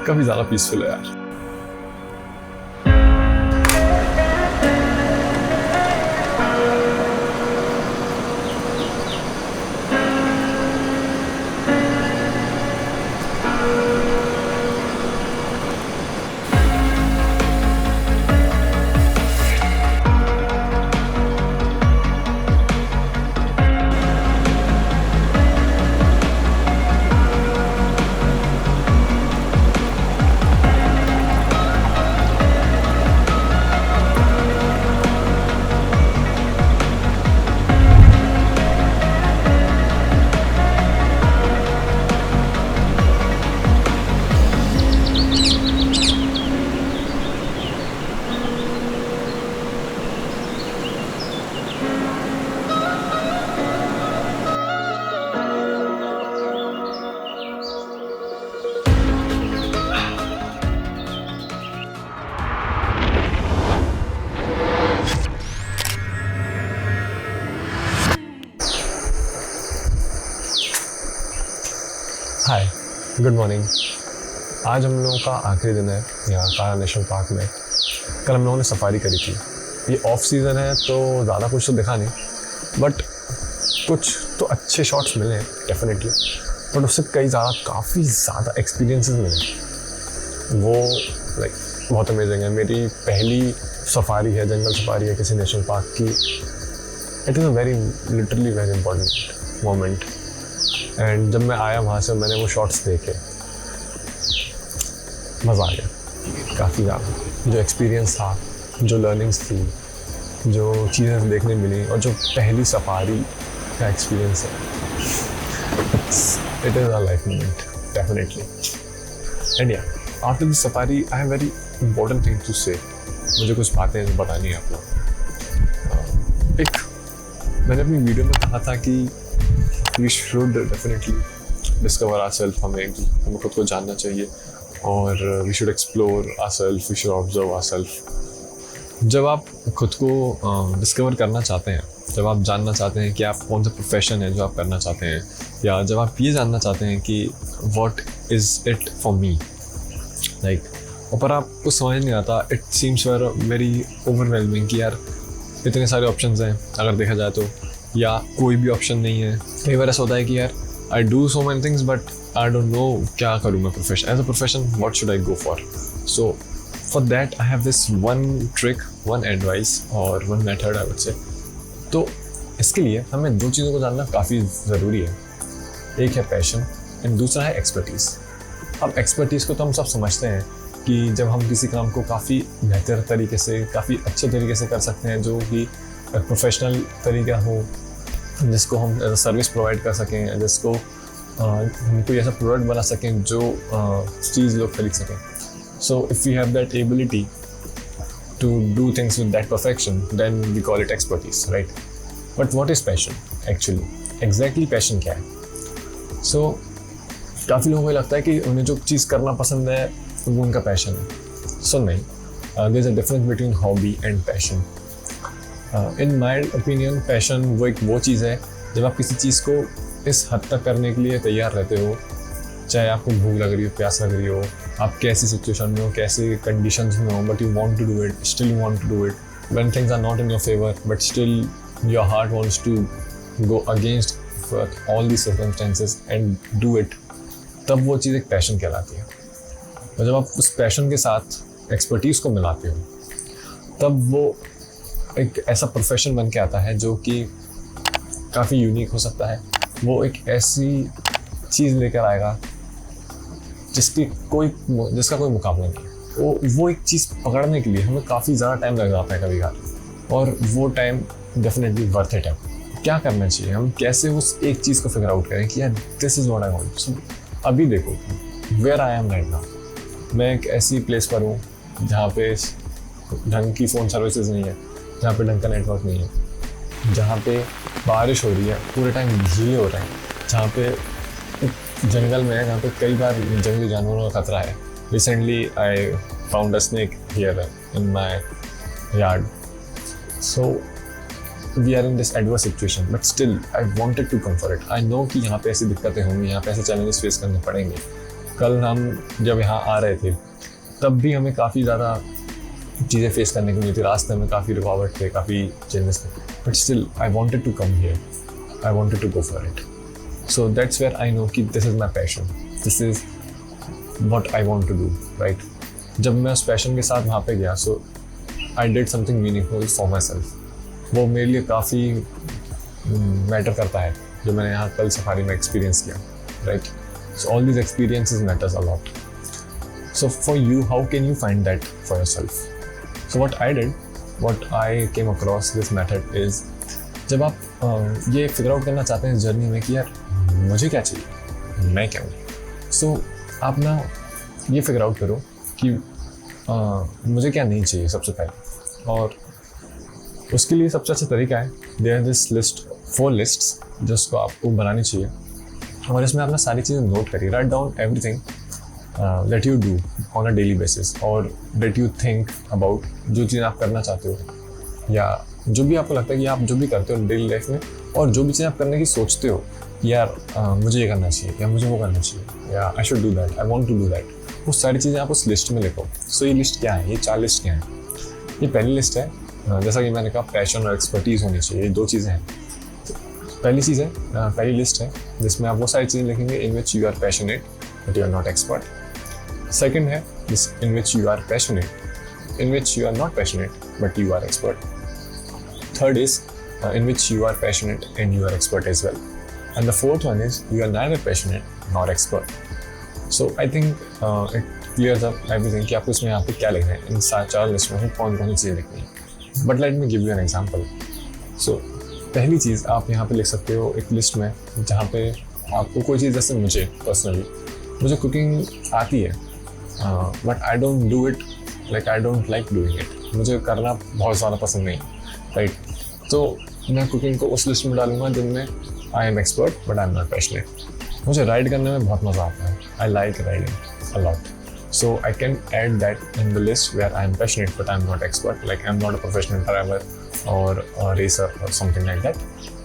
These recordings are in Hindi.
काफ़ी ज़्यादा पीसफुल है यार। हाय, गुड मॉर्निंग। आज हम लोगों का आखिरी दिन है यहाँ कान्हा नेशनल पार्क में। कल हम लोगों ने सफारी करी थी। ये ऑफ सीज़न है तो ज़्यादा कुछ तो दिखा नहीं, बट कुछ तो अच्छे शॉट्स मिले डेफिनेटली, बट उससे कई काफ़ी ज़्यादा एक्सपीरियंसेस मिले। वो लाइक बहुत अमेजिंग है। मेरी पहली सफारी है, जंगल सफारी है किसी नेशनल पार्क की। It is a literally very important moment. And जब मैं आया वहाँ से, मैंने वो शॉट्स देखे, मज़ा आ गया काफ़ी ज़्यादा। जो एक्सपीरियंस था, जो लर्निंग्स थी, जो चीज़ें देखने मिली, और जो पहली सफारी का एक्सपीरियंस है, it is a life moment definitely. And या after this safari I have very important thing to say. मुझे कुछ बातें बतानी है आपको। एक मैंने अपनी वीडियो में कहा था कि we should definitely discover ourselves. हमें खुद को जानना चाहिए और we should explore ourselves, we should observe ourselves. जब आप खुद को डिस्कवर करना चाहते हैं, जब आप जानना चाहते हैं कि आप कौन सा प्रोफेशन है जो आप करना चाहते हैं, या जब आप ये जानना चाहते हैं कि what is it for me, like, और पर आपको समझ नहीं आता, इट सीम्स वेरी ओवरवेलमिंग कि यार इतने सारे ऑप्शंस हैं अगर देखा जाए तो, या कोई भी ऑप्शन नहीं है। कई बार ऐसा होता है कि यार I do so many things but I don't know क्या करूँ मैं profession, as a profession what should I go for. So for that I have this one trick, one advice और one method I would say. तो इसके लिए हमें दो चीज़ों को जानना काफ़ी ज़रूरी है। एक है पैशन एंड दूसरा है एक्सपर्टीज़। अब एक्सपर्टीज़ को तो हम सब समझते हैं कि जब हम किसी काम को काफ़ी बेहतर तरीके से, काफ़ी अच्छे तरीके से कर सकते हैं, जो कि प्रोफेशनल तरीका हो, जिसको हम एज अ सर्विस प्रोवाइड कर सकें, जिसको हम कोई ऐसा प्रोडक्ट बना सकें जो चीज़ लोग खरीद सकें। So if you have that ability to do things with that perfection, then we call it expertise, right? But what is passion actually? Exactly passion क्या है? सो काफ़ी लोगों को लगता है कि उन्हें जो चीज़ करना पसंद है वो उनका पैशन है। सो नहीं, there is a difference between hobby and passion. In my opinion passion वो चीज़ है जब आप किसी चीज़ को इस हद तक करने के लिए तैयार रहते हो, चाहे आपको भूख लग रही हो, प्यास लग रही हो, आप कैसी सिचुएशन में हो, कैसे कंडीशंस में हो, but you want to do it, still you want to do it, when things are not in your favour but still your heart wants to go against all the circumstances and do it, तब वो चीज़ एक पैशन कहलाती है। और जब आप उस पैशन के साथ एक्सपर्टीज़ को मिलाते हो, तब वो एक ऐसा प्रोफेशन बन के आता है जो कि काफ़ी यूनिक हो सकता है। वो एक ऐसी चीज़ लेकर आएगा जिसका कोई मुकाबला नहीं। वो एक चीज़ पकड़ने के लिए हमें काफ़ी ज़्यादा टाइम लग जाता है कभी कभार, और वो टाइम डेफिनेटली वर्थ इट है। क्या करना चाहिए, हम कैसे उस एक चीज़ को फिगर आउट करें कि यार this is what I want. So अभी देखो where I am right now, मैं एक ऐसी प्लेस पर हूँ जहाँ पे ढंग की फ़ोन सर्विसेज नहीं है, जहाँ पे ढंग का नेटवर्क नहीं है, जहाँ पे बारिश हो रही है, पूरे टाइम झीलें हो रहे हैं, जहाँ पे जंगल में है, जहाँ पे कई बार जंगली जानवरों का खतरा है। Recently I found a snake here in my yard. So we are in this adverse situation but still I wanted to come for it. I know कि यहाँ पे ऐसी दिक्कतें होंगी, यहाँ पे ऐसे चैलेंजेस फेस करने पड़ेंगे। कल हम जब यहाँ आ रहे थे तब भी हमें काफ़ी ज़्यादा चीज़ें फेस करने को मिली थी, रास्ते में काफ़ी रुकावट थे, काफ़ी चेंजेस थे, but still I wanted to come here, I wanted to go for it. So that's where I know कि this is my passion, this is what I want to do, right. जब मैं उस पैशन के साथ वहाँ पे गया, so I did something meaningful for myself. वो मेरे लिए काफ़ी मैटर करता है जो मैंने यहाँ कल सफारी में एक्सपीरियंस किया, right. So all these experiences matters a lot. So for you, how can you find that for yourself? So what I did, what I came across this method is, जब आप ये फिगर आउट करना चाहते हैं जर्नी में कि यार मुझे क्या चाहिए, मैं क्या हूँ, सो आप ना ये फिगर आउट करो कि मुझे क्या नहीं चाहिए सबसे पहले। और उसके लिए सबसे अच्छा तरीका है, there is this list, 4 lists जिसको आपको बनानी चाहिए, और इसमें आपने सारी चीज़ें नोट करिए, write down everything that you do on a daily basis और that you think about, जो चीज़ आप करना चाहते हो या जो भी आपको लगता है कि आप जो भी करते हो डेली लाइफ में, और जो भी चीज़ आप करने की सोचते हो यार मुझे ये करना चाहिए या मुझे वो करना चाहिए या I should do that, I want to do that, वो सारी चीज़ें आप उस लिस्ट में लिखो। सो ये लिस्ट क्या है, ये 4 लिस्ट क्या है। ये पहली लिस्ट है, जैसा कि मैंने कहा पैशन और एक्सपर्टीज़ होनी चाहिए, ये 2 चीज़ें हैं। पहली चीज़ है, पहली लिस्ट है जिसमें आप वो सारी चीज़ें लिखेंगे in which you are passionate but you are not expert. Second है this in which you are passionate, in which you are not passionate but you are expert. Third is in which you are passionate and you are expert as well. And the fourth one is you are neither passionate nor expert. So I think it clears up everything कि आपको इसमें यहाँ पे क्या लिखना है, इन 4 लिस्ट में कौन कौन सी चीज़ें लिखनी है। But let me give you an example. So पहली चीज़ आप यहाँ पे लिख सकते हो एक लिस्ट में जहाँ पे आपको कोई चीज़, जैसे मुझे कुकिंग आती है but I don't do it, like I don't like doing it, मुझे करना बहुत ज़्यादा पसंद नहीं, राइट। तो मैं कुकिंग को उस लिस्ट में डालूंगा जिनमें I am expert but I am not passionate. मुझे राइड करने में बहुत मज़ा आता है, I like riding a lot, so I can add that in the list where I am passionate but I am not expert, like I am not a professional driver और रेसर और समथिंग लाइक दैट।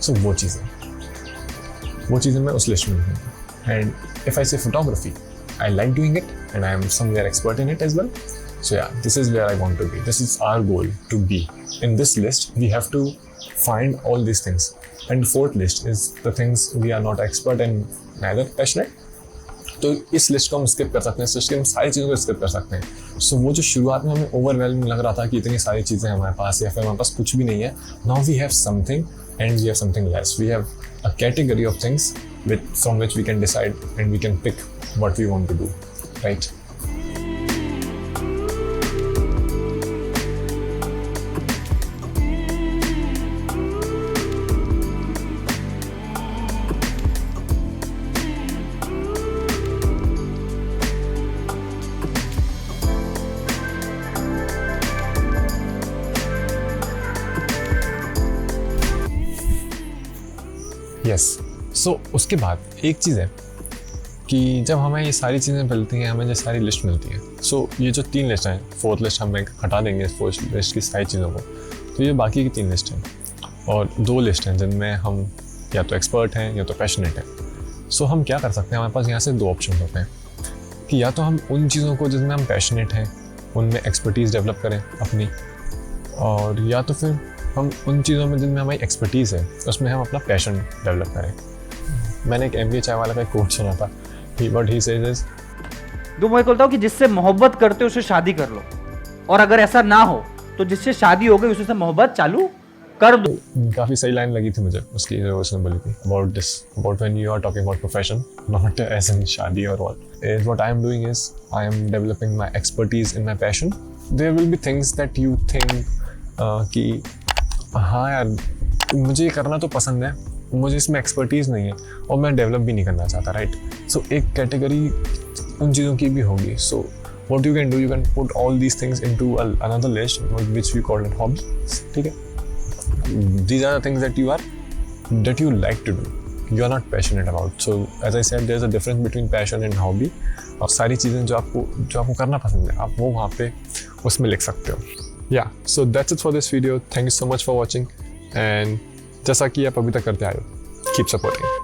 सो वो चीज़ें मैं उस लिस्ट में लिखूँगा। एंड इफ़ आई से photography, I like doing it and I am somewhere expert in it as well. So yeah, this is where I want to be. This is our goal to be. In this list, we have to find all these things. And fourth list is the things we are not expert and neither passionate. तो इस लिस्ट को हम स्किप कर सकते हैं, इस लिस्ट की हम सारी चीज़ों को स्किप कर सकते हैं। सो वो जो शुरुआत में हमें ओवरवेलमिंग लग रहा था कि इतनी सारी चीज़ें हमारे पास या फिर हमारे पास कुछ भी नहीं है, now we have something and we have something less. We have a category of things from which we can decide and we can pick what we want to do, right? Yes. सो उसके बाद एक चीज़ है कि जब हमें ये सारी चीज़ें मिलती हैं, हमें जो सारी लिस्ट मिलती है, सो ये जो 3 लिस्ट हैं, 4th लिस्ट हम हटा देंगे इस 4th लिस्ट की सारी चीज़ों को, तो ये बाकी की 3 लिस्ट हैं और 2 लिस्ट हैं जिनमें हम या तो एक्सपर्ट हैं या तो पैशनेट हैं। सो हम क्या कर सकते हैं, हमारे पास यहाँ से 2 ऑप्शन होते हैं कि या तो हम उन चीज़ों को जिनमें हम पैशनेट हैं उनमें एक्सपर्टीज़ डेवलप करें अपनी, और या तो फिर हम उन चीज़ों में जिनमें हमारी एक्सपर्टीज़ है उसमें हम अपना पैशन डेवलप करें। मैंने एक MBA चाय वाला का कोट सुना था, व्हाट ही सेज इज, मैं बोलता हूँ कि जिससे मोहब्बत करते हो उससे शादी कर लो, और अगर ऐसा ना हो तो जिससे शादी हो गई उससे मोहब्बत चालू कर दो। काफ़ी सही लाइन लगी थी मुझे उसकी जो उसने बोली थी about when you are talking about profession, not as in शादी और all, is what I am doing is I am developing my expertise in my passion. There will be things that you think कि हाँ यार मुझे ये करना तो पसंद है, मुझे इसमें एक्सपर्टीज़ नहीं है और मैं डेवलप भी नहीं करना चाहता, राइट। सो एक कैटेगरी उन चीज़ों की भी होगी। So what you can do, you can put all these things into another list which we call it hobby, ठीक है। These are the things that you like to do, you are not passionate about. So as I said, there's a difference between passion and hobby. और सारी चीज़ें जो आपको करना पसंद है आप वो वहाँ पे उसमें लिख सकते हो। Yeah, so that's it for this video. Thank you so much for watching and जैसा कि आप अभी तक करते आए हो। Keep supporting.